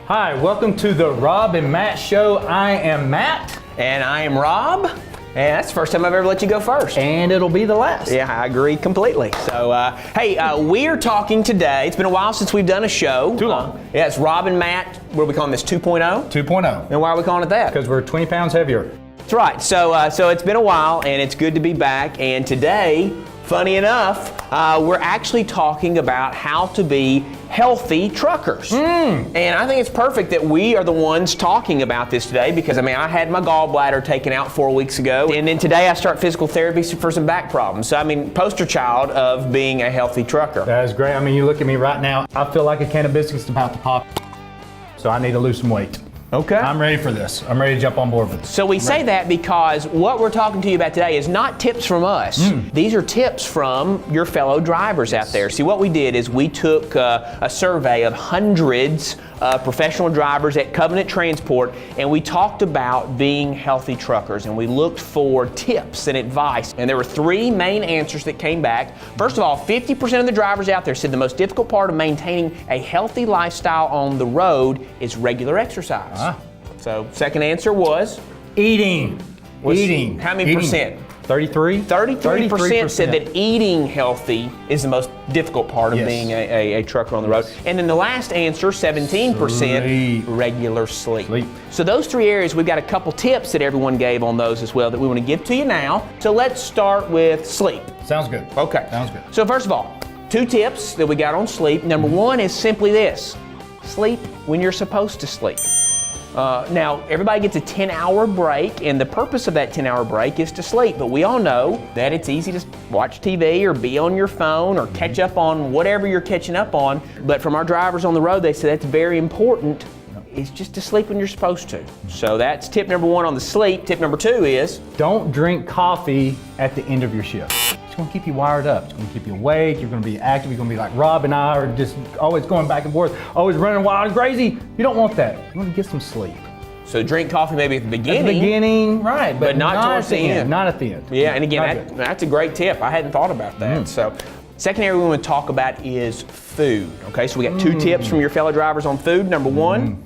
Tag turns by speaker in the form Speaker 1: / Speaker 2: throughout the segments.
Speaker 1: Hi, welcome to the Rob and Matt Show. I am Matt.
Speaker 2: And I am Rob. And that's the first time I've ever let you go first.
Speaker 1: And it'll be the last.
Speaker 2: Yeah, I agree completely. So, we're talking today. It's been a while since we've done a show.
Speaker 1: Too long.
Speaker 2: Yeah, it's Rob and Matt. What are we calling this, 2.0?
Speaker 1: 2.0.
Speaker 2: And why are we calling it that?
Speaker 1: Because we're 20 pounds heavier.
Speaker 2: That's right. So it's been a while, and it's good to be back. And today, funny enough, we're actually talking about how to be healthy truckers. And I think it's perfect that we are the ones talking about this today because, I had my gallbladder taken out 4 weeks ago, and then today I start physical therapy for some back problems. So, poster child of being a healthy trucker.
Speaker 1: That is great. You look at me right now. I feel like a can of biscuits is about to pop. So I need to lose some weight.
Speaker 2: Okay.
Speaker 1: I'm ready for this. I'm ready to jump on board with this.
Speaker 2: So we say that because what we're talking to you about today is not tips from us. These are tips from your fellow drivers out there. See, what we did is we took a survey of hundreds of professional drivers at Covenant Transport, and we talked about being healthy truckers, and we looked for tips and advice. And there were three main answers that came back. First of all, 50% of the drivers out there said the most difficult part of maintaining a healthy lifestyle on the road is regular exercise. So second answer was?
Speaker 1: Eating. Eating.
Speaker 2: How many percent?
Speaker 1: 33?
Speaker 2: 33% said that eating healthy is the most difficult part of being a trucker on the road. And then the last answer, 17%, regular sleep. So those three areas, we've got a couple tips that everyone gave on those as well that we want to give to you now. So let's start with sleep.
Speaker 1: Sounds good.
Speaker 2: Okay.
Speaker 1: Sounds good.
Speaker 2: So first of all, 2 tips that we got on sleep. Number 1 is simply this: sleep when you're supposed to sleep. Now, everybody gets a 10-hour break, and the purpose of that 10-hour break is to sleep. But we all know that it's easy to watch TV or be on your phone or catch up on whatever you're catching up on. But from our drivers on the road, they say that's very important. It's just to sleep when you're supposed to. So that's tip number 1 on the sleep. Tip number 2 is?
Speaker 1: Don't drink coffee at the end of your shift. It's going to keep you wired up. It's going to keep you awake. You're going to be active. You're going to be like Rob and I are just always going back and forth, always running wild and crazy. You don't want that. You want to get some sleep.
Speaker 2: So drink coffee maybe at the beginning.
Speaker 1: At the beginning, right.
Speaker 2: But not towards the end.
Speaker 1: Not at the end.
Speaker 2: Yeah, and again, that's a great tip. I hadn't thought about that. So second area we want to talk about is food. Okay, so we got 2 tips from your fellow drivers on food. Number 1.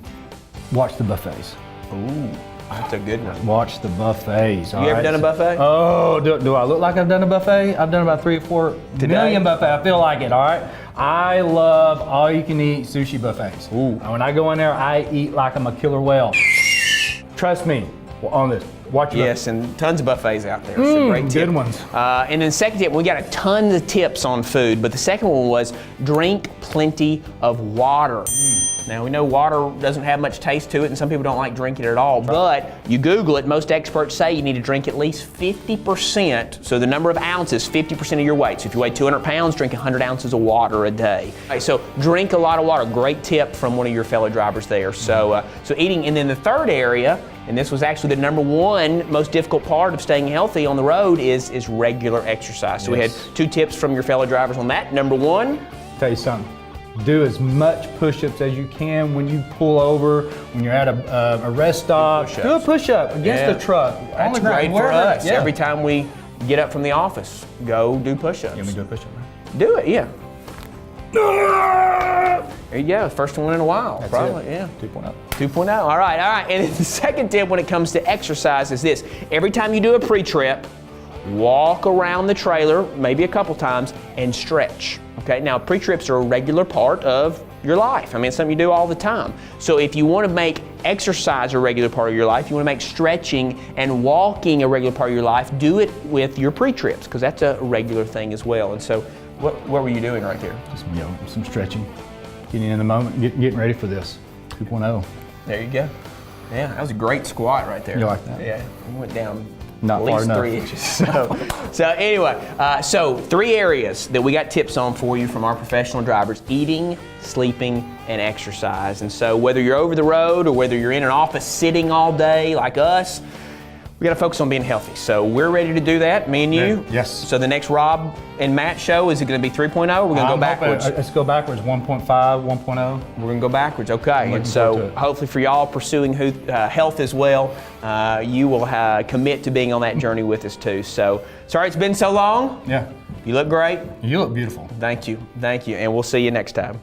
Speaker 1: Watch the buffets.
Speaker 2: Ooh, that's a good one.
Speaker 1: Watch the buffets.
Speaker 2: You ever done a buffet?
Speaker 1: Oh, do I look like I've done a buffet? I've done about 3 or 4 million buffets. I feel like it, all right? I love all-you-can-eat sushi buffets.
Speaker 2: Ooh.
Speaker 1: When I go in there, I eat like I'm a killer whale. Trust me on this. Watch your
Speaker 2: Yes, and tons of buffets out there. It's a great tip.
Speaker 1: Good ones.
Speaker 2: And then second tip, we got a ton of tips on food, but the second one was drink plenty of water. Now we know water doesn't have much taste to it, and some people don't like drinking it at all, but you Google it, most experts say you need to drink at least 50%, so the number of ounces, 50% of your weight. So if you weigh 200 pounds, drink 100 ounces of water a day. Okay, so drink a lot of water. Great tip from one of your fellow drivers there. So eating, and then the third area, and this was actually the number 1 most difficult part of staying healthy on the road is regular exercise. So we had 2 tips from your fellow drivers on that. Number 1.
Speaker 1: Tell you something. Do as much push-ups as you can when you pull over, when you're at a rest stop. Do a push-up against the truck.
Speaker 2: That's great for us. Every time we get up from the office, go do push-ups.
Speaker 1: Let me do a push-up, right?
Speaker 2: Do it, yeah. There you go, first one in a while.
Speaker 1: That's
Speaker 2: probably,
Speaker 1: it.
Speaker 2: yeah.
Speaker 1: 2.0.
Speaker 2: 2.0, all right. And the second tip when it comes to exercise is this. Every time you do a pre-trip, walk around the trailer, maybe a couple times, and stretch. Okay, now pre-trips are a regular part of your life. It's something you do all the time. So if you want to make exercise a regular part of your life, you want to make stretching and walking a regular part of your life, do it with your pre-trips, because that's a regular thing as well. And so what were you doing right there?
Speaker 1: Just some stretching, getting in the moment, getting ready for this 2.0.
Speaker 2: There you go. Yeah, that was a great squat right there.
Speaker 1: You like that?
Speaker 2: Yeah, it went down
Speaker 1: not
Speaker 2: at least
Speaker 1: far
Speaker 2: 3 inches. So anyway, so 3 areas that we got tips on for you from our professional drivers: eating, sleeping, and exercise. And so whether you're over the road or whether you're in an office sitting all day like us, we got to focus on being healthy. So we're ready to do that, me and you.
Speaker 1: Yes.
Speaker 2: So the next Rob and Matt show, is it going to be 3.0? We're going to go backwards.
Speaker 1: Let's go backwards. 1.5, 1.0.
Speaker 2: We're going to go backwards. Okay. And so hopefully for y'all pursuing health as well, you will commit to being on that journey with us too. So sorry it's been so long.
Speaker 1: Yeah.
Speaker 2: You look great.
Speaker 1: You look beautiful.
Speaker 2: Thank you. Thank you. And we'll see you next time.